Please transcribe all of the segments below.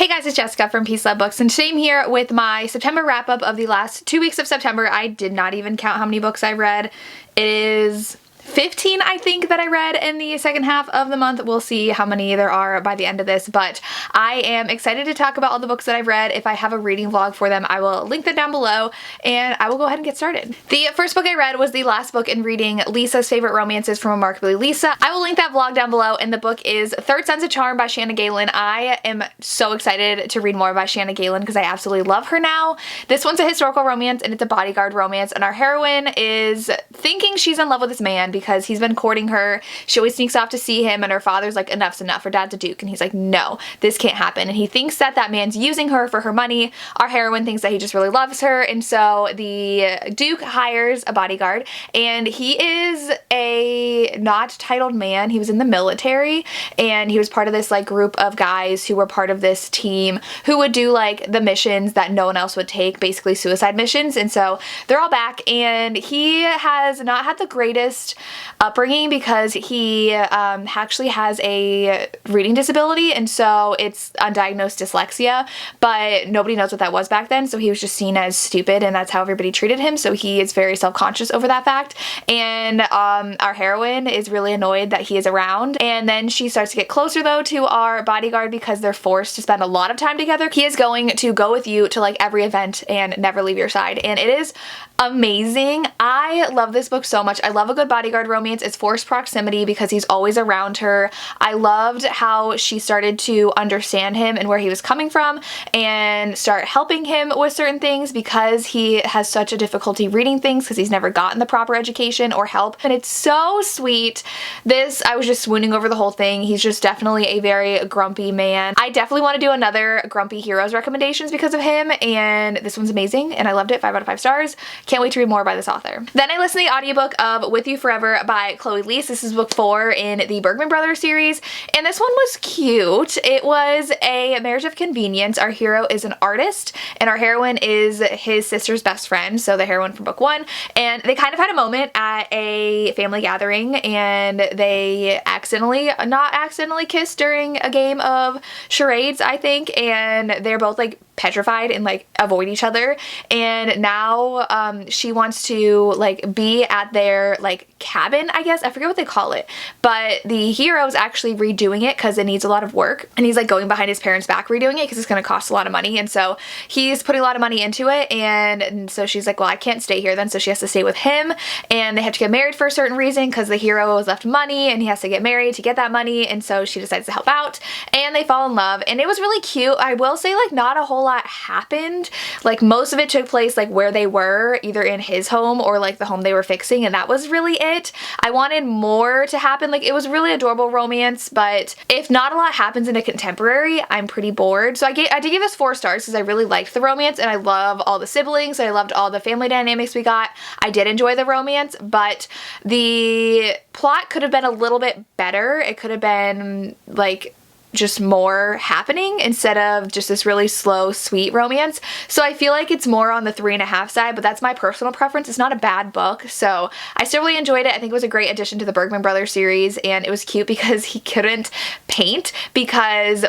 Hey guys, it's Jessica from Peace Love Books, and today I'm here with my September wrap-up of the last 2 weeks of September. I did not even count how many books I read. It is 15, I think, that I read in the second half of the month. We'll see how many there are by the end of this, but I am excited to talk about all the books that I've read. If I have a reading vlog for them, I will link them down below, and I will go ahead and get started. The first book I read was the last book in reading Lisa's Favorite Romances from Remarkably Lisa. I will link that vlog down below, and the book is Third Sense of Charm by Shanna Galen. I am so excited to read more by Shanna Galen because I absolutely love her now. This one's a historical romance, and it's a bodyguard romance, and our heroine is thinking she's in love with this man because he's been courting her. She always sneaks off to see him, and her father's like, enough's enough, her dad's a duke, and he's like, no, this can't happen, and he thinks that that man's using her for her money. Our heroine thinks that he just really loves her, and so the duke hires a bodyguard, and he is a not titled man. He was in the military, and he was part of this like group of guys who were part of this team who would do like the missions that no one else would take, basically suicide missions, and so they're all back, and he has not had the greatest upbringing because he actually has a reading disability, and so it's undiagnosed dyslexia, but nobody knows what that was back then, so he was just seen as stupid, and that's how everybody treated him, so he is very self-conscious over that fact. And our heroine is really annoyed that he is around, and then she starts to get closer though to our bodyguard because they're forced to spend a lot of time together. He is going to go with you to like every event and never leave your side, and it is amazing. I love this book so much. I love a good bodyguard romance. It's forced proximity because he's always around her. I loved how she started to understand him and where he was coming from and start helping him with certain things because he has such a difficulty reading things because he's never gotten the proper education or help, and it's so sweet. I was just swooning over the whole thing. He's just definitely a very grumpy man. I definitely want to do another Grumpy Heroes recommendations because of him, and this one's amazing and I loved it. 5 out of 5 stars. Can't wait to read more by this author. Then I listened to the audiobook of With You Forever by Chloe Leese. This is book 4 in the Bergman Brothers series, and this one was cute. It was a marriage of convenience. Our hero is an artist, and our heroine is his sister's best friend, so the heroine from book 1, and they kind of had a moment at a family gathering, and they not accidentally kissed during a game of charades, I think, and they're both like petrified and like avoid each other, and now she wants to like be at their like cabin, I guess. I forget what they call it, but the hero's actually redoing it because it needs a lot of work, and he's like going behind his parents' back redoing it because it's going to cost a lot of money, and so he's putting a lot of money into it, and so she's like, well, I can't stay here then, so she has to stay with him, and they have to get married for a certain reason because the hero was left money and he has to get married to get that money, and so she decides to help out, and they fall in love, and it was really cute. I will say like not a whole lot happened. Like most of it took place like where they were, either in his home or like the home they were fixing, and that was really it. I wanted more to happen. Like it was really adorable romance, but if not a lot happens in a contemporary, I'm pretty bored. So I did give us 4 stars because I really liked the romance, and I love all the siblings. I loved all the family dynamics we got. I did enjoy the romance, but the plot could have been a little bit better. It could have been like just more happening instead of just this really slow, sweet romance. So I feel like it's more on the 3.5 side, but that's my personal preference. It's not a bad book, so I still really enjoyed it. I think it was a great addition to the Bergman Brothers series, and it was cute because he couldn't paint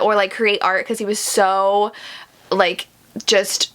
or like create art because he was so like just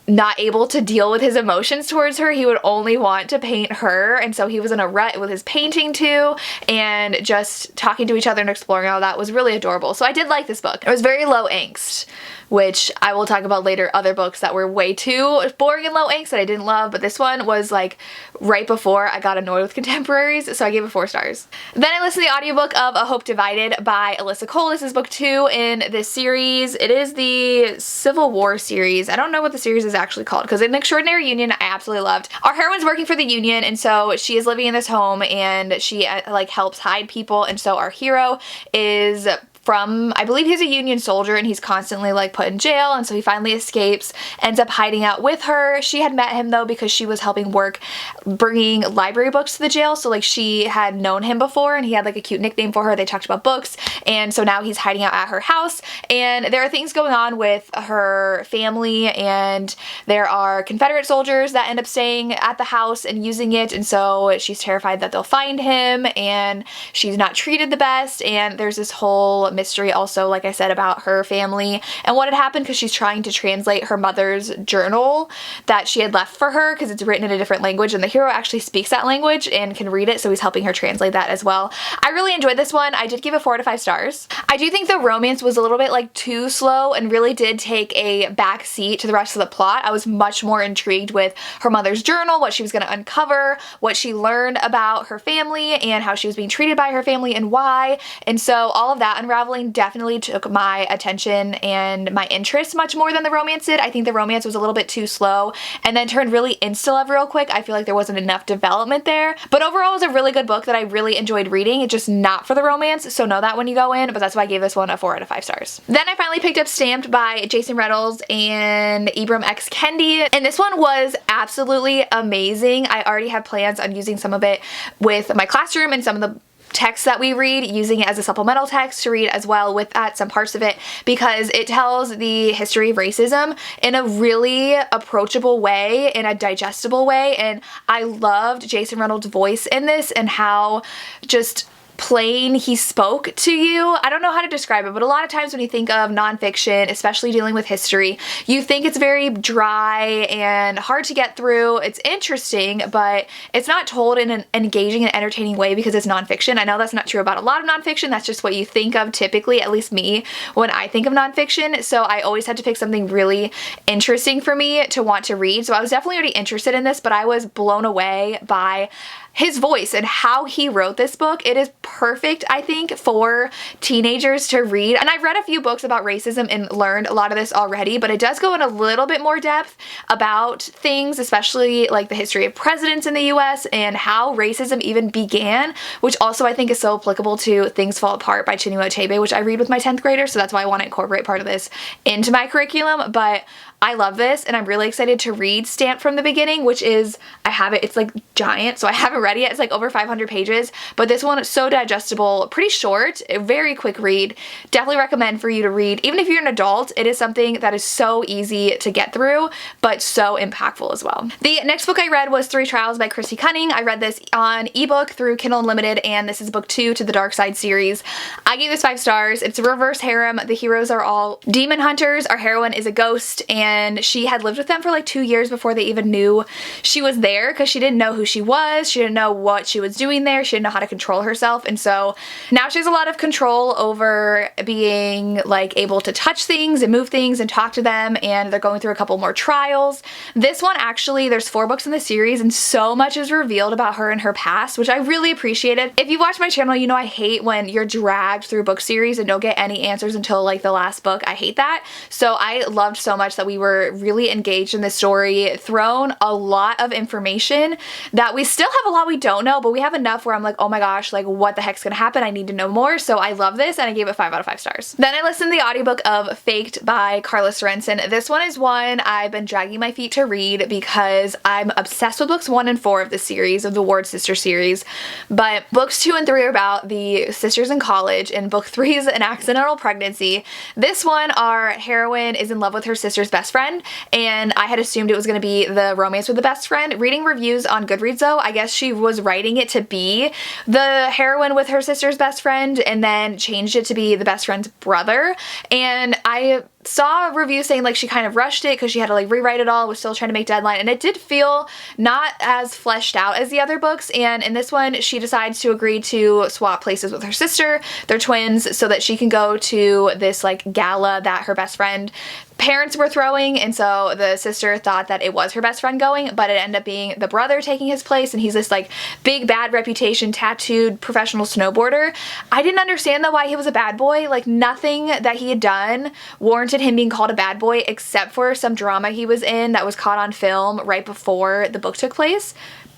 not able to deal with his emotions towards her. He would only want to paint her, and so he was in a rut with his painting too, and just talking to each other and exploring all that was really adorable. So I did like this book. It was very low angst, which I will talk about later. Other books that were way too boring and low angst that I didn't love, but this one was like right before I got annoyed with contemporaries, so I gave it 4 stars. Then I listened to the audiobook of A Hope Divided by Alyssa Cole. This is book 2 in this series. It is the Civil War series. I don't know what the series is actually called because An Extraordinary Union I absolutely loved. Our heroine's working for the Union, and so she is living in this home, and she like helps hide people, and so our hero is from, I believe he's a Union soldier, and he's constantly like put in jail, and so he finally escapes, ends up hiding out with her. She had met him though because she was helping work bringing library books to the jail, so like she had known him before, and he had like a cute nickname for her. They talked about books, and so now he's hiding out at her house, and there are things going on with her family, and there are Confederate soldiers that end up staying at the house and using it, and so she's terrified that they'll find him, and she's not treated the best, and there's this whole mystery also, like I said, about her family and what had happened, because she's trying to translate her mother's journal that she had left for her, because it's written in a different language and the hero actually speaks that language and can read it, so he's helping her translate that as well. I really enjoyed this one. I did give it 4 out of 5 stars. I do think the romance was a little bit like too slow and really did take a back seat to the rest of the plot. I was much more intrigued with her mother's journal, what she was going to uncover, what she learned about her family and how she was being treated by her family and why. And so all of that unraveling definitely took my attention and my interest much more than the romance did. I think the romance was a little bit too slow and then turned really insta-love real quick. I feel like there wasn't enough development there. But overall, it was a really good book that I really enjoyed reading. It's just not for the romance, so know that when you go in, but that's why I gave this one a 4 out of 5 stars. Then I finally picked up Stamped by Jason Reynolds and Ibram X. Kendi, and this one was absolutely amazing. I already have plans on using some of it with my classroom and some of the text that we read, using it as a supplemental text to read as well with that, some parts of it, because it tells the history of racism in a really approachable way, in a digestible way, and I loved Jason Reynolds' voice in this and how just plain he spoke to you. I don't know how to describe it, but a lot of times when you think of nonfiction, especially dealing with history, you think it's very dry and hard to get through. It's interesting, but it's not told in an engaging and entertaining way because it's nonfiction. I know that's not true about a lot of nonfiction. That's just what you think of typically, at least me, when I think of nonfiction. So I always had to pick something really interesting for me to want to read. So I was definitely already interested in this, but I was blown away by his voice and how he wrote this book. It is perfect, I think, for teenagers to read. And I've read a few books about racism and learned a lot of this already, but it does go in a little bit more depth about things, especially like the history of presidents in the US and how racism even began, which also I think is so applicable to Things Fall Apart by Chinua Achebe, which I read with my 10th graders, so that's why I want to incorporate part of this into my curriculum. But I love this, and I'm really excited to read Stamped from the beginning, which is, I have it, it's like giant, so I haven't read it yet. It's like over 500 pages, but this one is so digestible, pretty short, a very quick read. Definitely recommend for you to read. Even if you're an adult, it is something that is so easy to get through, but so impactful as well. The next book I read was Three Trials by Christy Cunning. I read this on ebook through Kindle Unlimited, and this is book 2 to the Dark Side series. I gave this 5 stars. It's a reverse harem. The heroes are all demon hunters. Our heroine is a ghost, and she had lived with them for like 2 years before they even knew she was there, because she didn't know who she was. She didn't know what she was doing there. She didn't know how to control herself. And so now she has a lot of control over being like able to touch things and move things and talk to them, and they're going through a couple more trials. This one actually, there's 4 books in the series, and so much is revealed about her and her past, which I really appreciated. If you watch my channel, you know I hate when you're dragged through book series and don't get any answers until like the last book. I hate that. So I loved so much that we were really engaged in this story, thrown a lot of information that we still have a lot we don't know, but we have enough where I'm like, oh my gosh, like what the heck's gonna happen? I need to know more. So I love this, and I gave it 5 out of 5 stars. Then I listened to the audiobook of Faked by Carla Sorensen. This one is one I've been dragging my feet to read because I'm obsessed with books 1 and 4 of the series, of the Ward Sister series. But books 2 and 3 are about the sisters in college, and book 3 is an accidental pregnancy. This one, our heroine is in love with her sister's best friend, and I had assumed it was going to be the romance with the best friend. Reading reviews on Goodreads though, I guess she was writing it to be the heroine with her sister's best friend and then changed it to be the best friend's brother. And I saw a review saying like she kind of rushed it because she had to like rewrite it all, was still trying to make deadline, and it did feel not as fleshed out as the other books. And in this one, she decides to agree to swap places with her sister. They're twins, so that she can go to this like gala that her best friend parents were throwing, and so the sister thought that it was her best friend going, but it ended up being the brother taking his place, and he's this like big bad reputation tattooed professional snowboarder. I didn't understand though why he was a bad boy. Like nothing that he had done warranted him being called a bad boy, except for some drama he was in that was caught on film right before the book took place.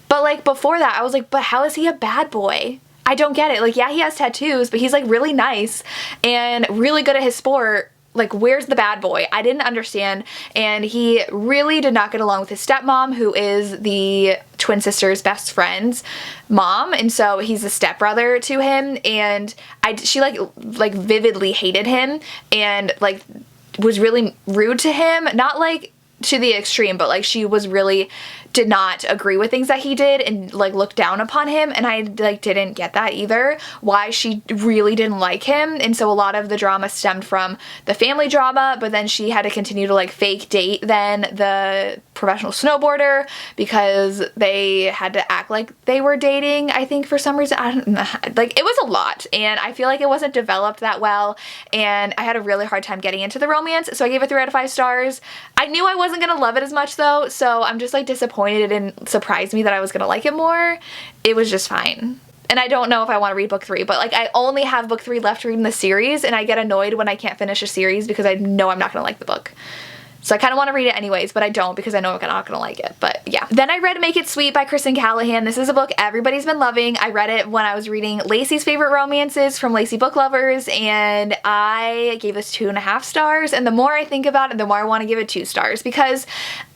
But like before that, I was like, but how is he a bad boy? I don't get it. Like, yeah, he has tattoos, but he's like really nice and really good at his sport. Like, where's the bad boy? I didn't understand, and he really did not get along with his stepmom, who is the twin sister's best friend's mom, and so he's a stepbrother to him, and she like vividly hated him and like was really rude to him, not like to the extreme, but like she was really did not agree with things that he did and like looked down upon him, and I like didn't get that either, why she really didn't like him. And so a lot of the drama stemmed from the family drama, but then she had to continue to like fake date then the professional snowboarder because they had to act like they were dating, I think, for some reason. I don't know, like it was a lot, and I feel like it wasn't developed that well, and I had a really hard time getting into the romance, so I gave it 3 out of 5 stars. I knew I wasn't gonna love it as much though, so I'm just like disappointed it didn't surprise me that I was gonna like it more. It was just fine. And I don't know if I want to read book 3, but like I only have book 3 left to read in the series, and I get annoyed when I can't finish a series because I know I'm not gonna like the book. So I kind of want to read it anyways, but I don't because I know I'm not going to like it. But yeah. Then I read Make It Sweet by Kristen Callahan. This is a book everybody's been loving. I read it when I was reading Lacey's Favorite Romances from Lacey Book Lovers, and I gave this 2.5 stars. And the more I think about it, the more I want to give it 2 stars because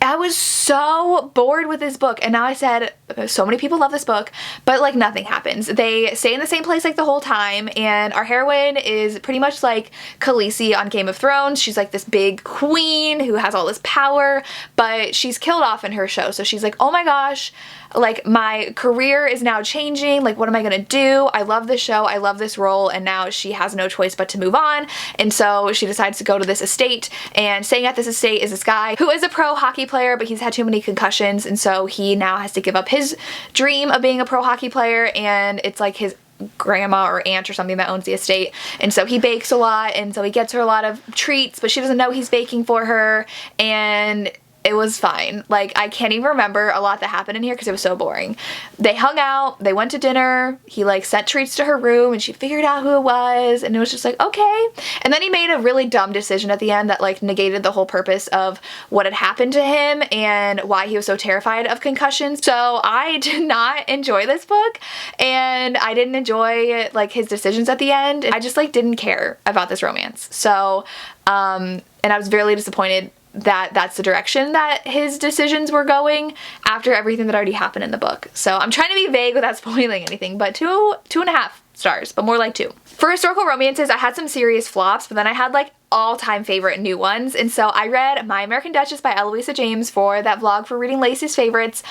I was so bored with this book. And now I said, so many people love this book, but like nothing happens. They stay in the same place like the whole time, and our heroine is pretty much like Khaleesi on Game of Thrones. She's like this big queen who has all this power, but she's killed off in her show. So she's like, oh my gosh, like my career is now changing. Like, what am I gonna do? I love this show. I love this role. And now she has no choice but to move on. And so she decides to go to this estate, and staying at this estate is this guy who is a pro hockey player, but he's had too many concussions. And so he now has to give up his dream of being a pro hockey player. And it's like his grandma or aunt or something that owns the estate, and so he bakes a lot, and so he gets her a lot of treats, but she doesn't know he's baking for her, and it was fine. Like, I can't even remember a lot that happened in here because it was so boring. They hung out, they went to dinner, he like sent treats to her room, and she figured out who it was, and it was just like, okay. And then he made a really dumb decision at the end that like negated the whole purpose of what had happened to him and why he was so terrified of concussions. So I did not enjoy this book, and I didn't enjoy like his decisions at the end. I just like didn't care about this romance. So and I was very disappointed that that's the direction that his decisions were going after everything that already happened in the book. So I'm trying to be vague without spoiling anything, but 2.5 stars, but more like 2. For historical romances, I had some serious flops, but then I had like all-time favorite new ones. And so I read My American Dutchess by Eloisa James for that vlog for reading Lacey's favorites.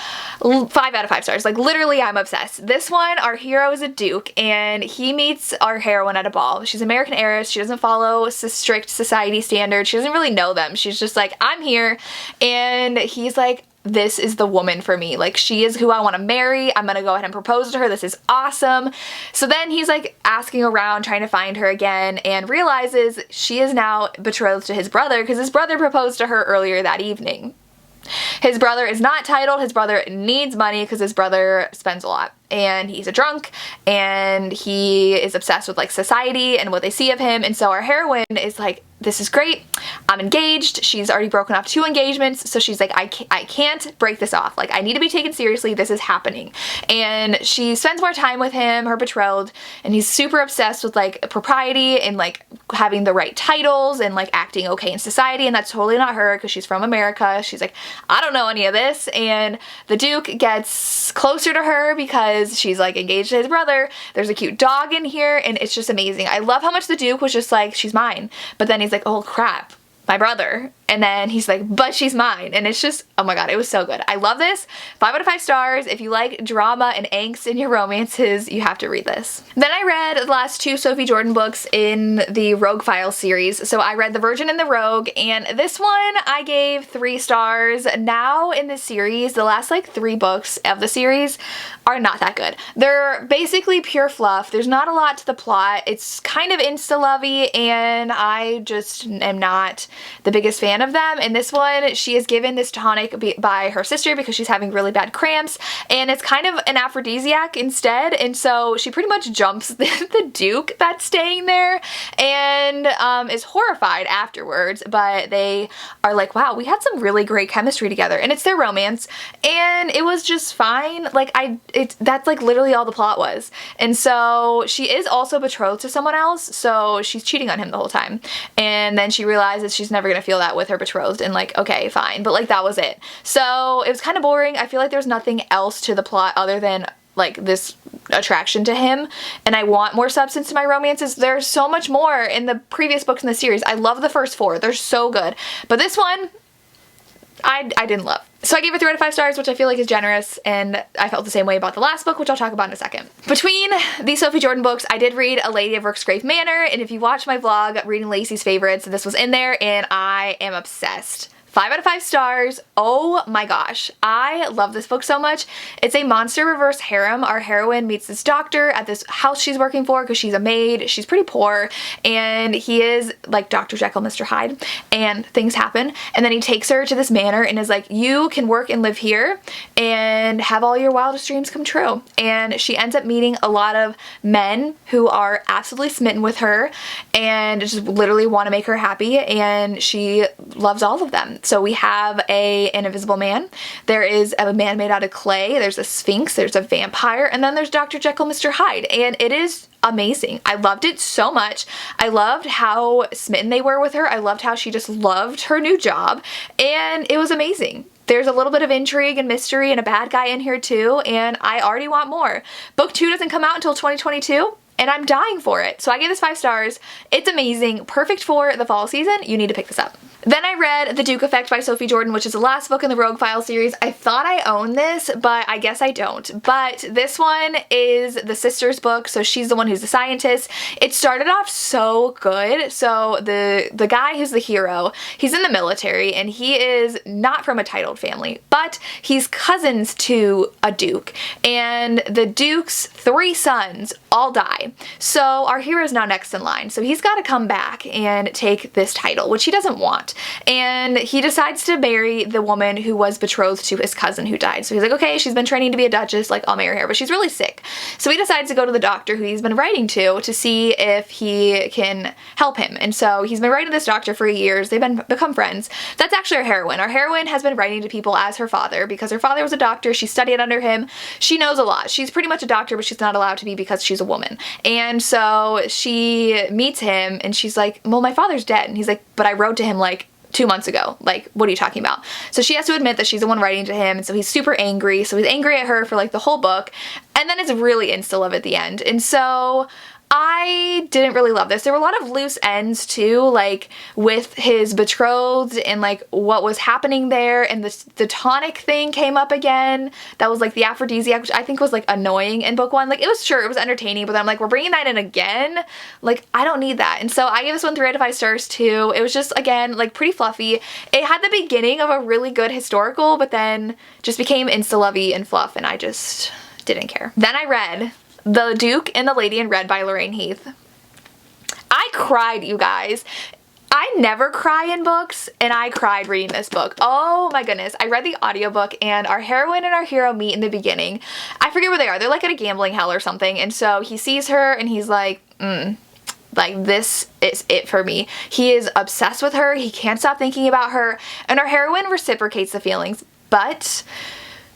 5 out of 5 stars. Like literally, I'm obsessed. This one, our hero is a duke, and he meets our heroine at a ball. She's an American heiress. She doesn't follow strict society standards. She doesn't really know them. She's just like, I'm here. And he's like, this is the woman for me. Like, she is who I want to marry. I'm gonna go ahead and propose to her. This is awesome. So then he's like asking around, trying to find her again, and realizes she is now betrothed to his brother because his brother proposed to her earlier that evening. His brother is not titled. His brother needs money because his brother spends a lot, and he's a drunk, and he is obsessed with like society and what they see of him. And so our heroine is like, this is great. I'm engaged. She's already broken off 2 engagements. So she's like, I can't break this off. Like, I need to be taken seriously. This is happening. And she spends more time with him, her betrothed, and he's super obsessed with like propriety and like having the right titles and like acting okay in society. And that's totally not her because she's from America. She's like, I don't know any of this. And the Duke gets closer to her because she's like engaged to his brother. There's a cute dog in here, and it's just amazing. I love how much the Duke was just like, she's mine. But then he's like, oh crap, my brother. And then he's like, but she's mine. And it's just, oh my god, it was so good. I love this. 5 out of 5 stars. If you like drama and angst in your romances, you have to read this. Then I read the last 2 Sophie Jordan books in the Rogue Files series. So I read The Virgin and the Rogue, and this one I gave 3 stars. Now in this series, the last like 3 books of the series are not that good. They're basically pure fluff. There's not a lot to the plot. It's kind of insta-lovey, and I just am not the biggest fan of them. In this one, she is given this tonic by her sister because she's having really bad cramps, and it's kind of an aphrodisiac instead, and so she pretty much jumps the Duke that's staying there and is horrified afterwards, but they are like, wow, we had some really great chemistry together, and it's their romance, and it was just fine. Like, that's like literally all the plot was. And so she is also betrothed to someone else, so she's cheating on him the whole time, and then she realizes she's never gonna feel that with her betrothed, and like, okay, fine, but like that was it. So it was kind of boring. I feel like there's nothing else to the plot other than like this attraction to him, and I want more substance to my romances. There's so much more in the previous books in the series. I love the first 4. They're so good, but this one, I didn't love. So I gave it 3 out of 5 stars, which I feel like is generous, and I felt the same way about the last book, which I'll talk about in a second. Between these Sophie Jordan books, I did read A Lady of Rooksgrave Manor, and if you watch my vlog, Reading Lacey's Favorites, this was in there, and I am obsessed. 5 out of 5 stars. Oh my gosh. I love this book so much. It's a monster reverse harem. Our heroine meets this doctor at this house she's working for because she's a maid. She's pretty poor, and he is like Dr. Jekyll, Mr. Hyde, and things happen. And then he takes her to this manor and is like, you can work and live here and have all your wildest dreams come true. And she ends up meeting a lot of men who are absolutely smitten with her and just literally want to make her happy, and she loves all of them. So we have an invisible man, there is a man made out of clay, there's a sphinx, there's a vampire, and then there's Dr. Jekyll, Mr. Hyde, and it is amazing. I loved it so much. I loved how smitten they were with her. I loved how she just loved her new job, and it was amazing. There's a little bit of intrigue and mystery and a bad guy in here too, and I already want more. Book 2 doesn't come out until 2022. And I'm dying for it. So I gave this 5 stars. It's amazing. Perfect for the fall season. You need to pick this up. Then I read The Duke Effect by Sophie Jordan, which is the last book in the Rogue File series. I thought I owned this, but I guess I don't. But this one is the sister's book, so she's the one who's the scientist. It started off so good. So the guy who's the hero, he's in the military, and he is not from a titled family, but he's cousins to a duke. And the duke's 3 sons all die. So our hero's now next in line. So he's got to come back and take this title, which he doesn't want. And he decides to marry the woman who was betrothed to his cousin who died. So he's like, okay, she's been training to be a duchess, like I'll marry her, but she's really sick. So he decides to go to the doctor who he's been writing to see if he can help him. And so he's been writing to this doctor for years. They've become friends. That's actually our heroine. Our heroine has been writing to people as her father because her father was a doctor. She studied under him. She knows a lot. She's pretty much a doctor, but she's not allowed to be because she's a woman. And so she meets him and she's like, well, my father's dead. And he's like, but I wrote to him like 2 months ago. Like, what are you talking about? So she has to admit that she's the one writing to him, and so he's super angry. So he's angry at her for like the whole book, and then it's really insta-love at the end. And so I didn't really love this. There were a lot of loose ends too, like with his betrothed and like what was happening there, and the tonic thing came up again. That was like the aphrodisiac, which I think was like annoying in book 1. Like it was entertaining, but then I'm like, we're bringing that in again? Like I don't need that. And so I gave this one 3 out of 5 stars too. It was just, again, like pretty fluffy. It had the beginning of a really good historical, but then just became insta-lovey and fluff, and I just didn't care. Then I read The Duke and the Lady in Red by Lorraine Heath. I cried, you guys. I never cry in books, and I cried reading this book. Oh my goodness. I read the audiobook, and our heroine and our hero meet in the beginning. I forget where they are. They're like at a gambling hell or something, and so he sees her and he's like, like this is it for me. He is obsessed with her. He can't stop thinking about her, and our heroine reciprocates the feelings, but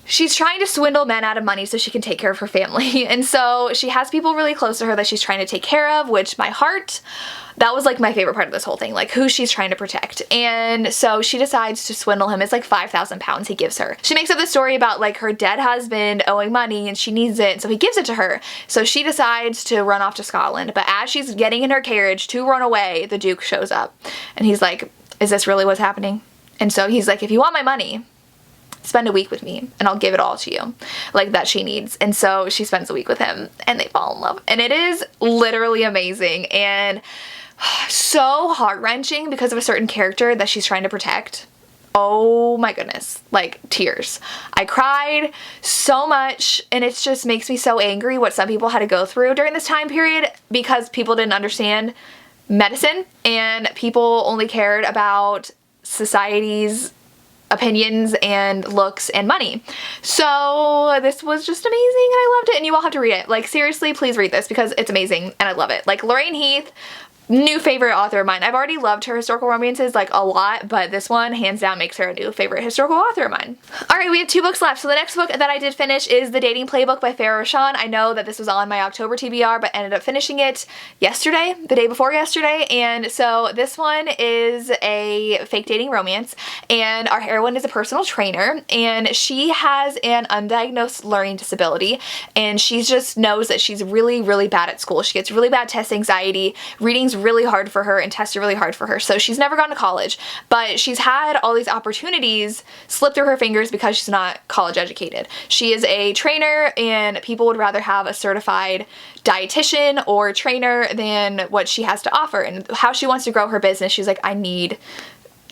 she's trying to swindle men out of money so she can take care of her family. And so she has people really close to her that she's trying to take care of, which my heart, that was like my favorite part of this whole thing, like who she's trying to protect. And so she decides to swindle him. It's like 5,000 pounds he gives her. She makes up this story about like her dead husband owing money and she needs it, so he gives it to her. So she decides to run off to Scotland, but as she's getting in her carriage to run away, the Duke shows up and he's like, is this really what's happening? And so he's like, if you want my money, spend a week with me and I'll give it all to you, like that she needs. And so she spends a week with him and they fall in love, and it is literally amazing and so heart-wrenching because of a certain character that she's trying to protect. Oh my goodness, like tears. I cried so much, and it just makes me so angry what some people had to go through during this time period because people didn't understand medicine and people only cared about society's opinions and looks and money. So this was just amazing and I loved it, and you all have to read it. Like seriously, please read this because it's amazing and I love it. Like Lorraine Heath, new favorite author of mine. I've already loved her historical romances like a lot, but this one hands down makes her a new favorite historical author of mine. Alright, we have 2 books left. So the next book that I did finish is The Dating Playbook by Farrah Rashan. I know that this was on my October TBR, but ended up finishing it yesterday, the day before yesterday, and so this one is a fake dating romance, and our heroine is a personal trainer, and she has an undiagnosed learning disability, and she just knows that she's really, really bad at school. She gets really bad test anxiety, reading's really hard for her and tested really hard for her. So she's never gone to college, but she's had all these opportunities slip through her fingers because she's not college educated. She is a trainer, and people would rather have a certified dietitian or trainer than what she has to offer. And how she wants to grow her business, she's like, I need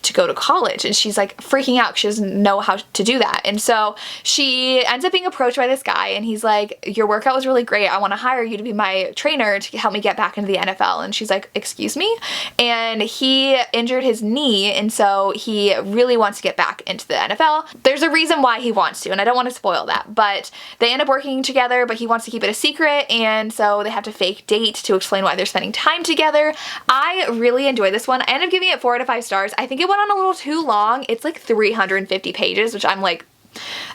to go to college, and she's like freaking out because she doesn't know how to do that. And so she ends up being approached by this guy, and he's like, your workout was really great, I want to hire you to be my trainer to help me get back into the NFL. And she's like, excuse me? And he injured his knee, and so he really wants to get back into the NFL. There's a reason why he wants to, and I don't want to spoil that, but they end up working together, but he wants to keep it a secret, and so they have to fake date to explain why they're spending time together. I really enjoyed this one. I ended up giving it 4 out of 5 stars. I think it went on a little too long. It's like 350 pages, which I'm like,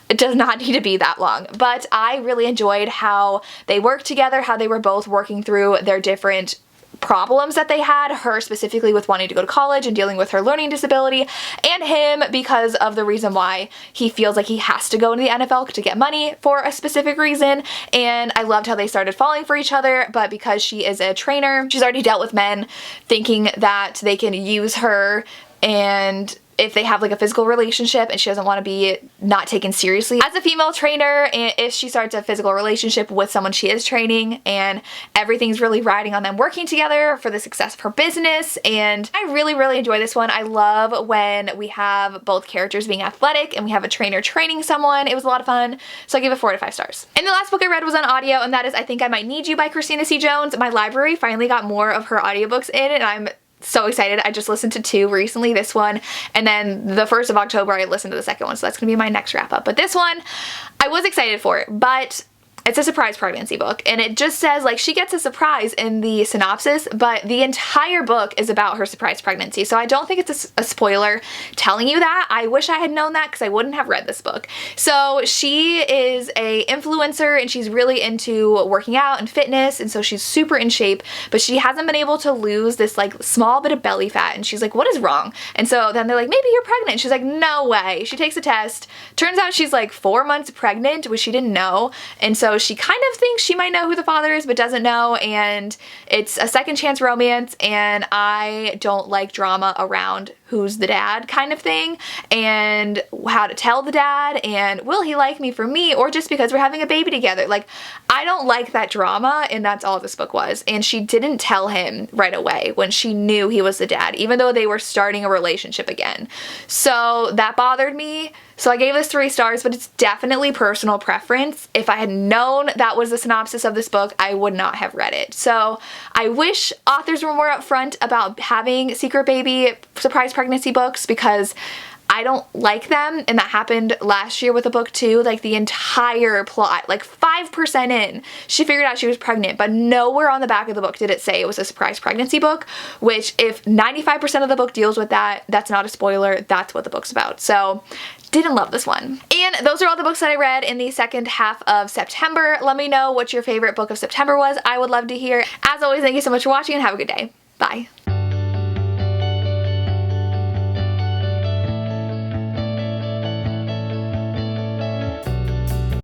it does not need to be that long. But I really enjoyed how they worked together, how they were both working through their different problems that they had, her specifically with wanting to go to college and dealing with her learning disability, and him because of the reason why he feels like he has to go into the NFL to get money for a specific reason. And I loved how they started falling for each other, but because she is a trainer, she's already dealt with men thinking that they can use her, and if they have like a physical relationship and she doesn't want to be not taken seriously as a female trainer, and if she starts a physical relationship with someone she is training, and everything's really riding on them working together for the success of her business. And I really, really enjoy this one. I love when we have both characters being athletic and we have a trainer training someone. It was a lot of fun, so I give it 4 out of 5 stars. And the last book I read was on audio, and that is I Think I Might Need You by Christina C. Jones. My library finally got more of her audiobooks in, and I'm so excited. I just listened to 2 recently, this one, and then the 1st of October I listened to the second one, so that's gonna be my next wrap up. But this one, I was excited for it, but it's a surprise pregnancy book, and it just says, like, she gets a surprise in the synopsis, but the entire book is about her surprise pregnancy. So I don't think it's a spoiler telling you that. I wish I had known that because I wouldn't have read this book. So she is a influencer, and she's really into working out and fitness, and so she's super in shape, but she hasn't been able to lose this like small bit of belly fat, and she's like, what is wrong? And so then they're like, maybe you're pregnant. She's like, no way. She takes a test. Turns out she's like 4 months pregnant, which she didn't know, and so she kind of thinks she might know who the father is but doesn't know, and it's a second chance romance, and I don't like drama around who's the dad kind of thing, and how to tell the dad, and will he like me for me or just because we're having a baby together. Like, I don't like that drama, and that's all this book was. And she didn't tell him right away when she knew he was the dad, even though they were starting a relationship again. So that bothered me. So I gave this 3 stars, but it's definitely personal preference. If I had known that was the synopsis of this book, I would not have read it. So I wish authors were more upfront about having secret baby surprise pregnancy books, because I don't like them, and that happened last year with a book too. Like, the entire plot, like 5% in, she figured out she was pregnant, but nowhere on the back of the book did it say it was a surprise pregnancy book, which if 95% of the book deals with that, that's not a spoiler, that's what the book's about. So didn't love this one. And those are all the books that I read in the second half of September. Let me know what your favorite book of September was. I would love to hear. As always, thank you so much for watching, and have a good day. Bye.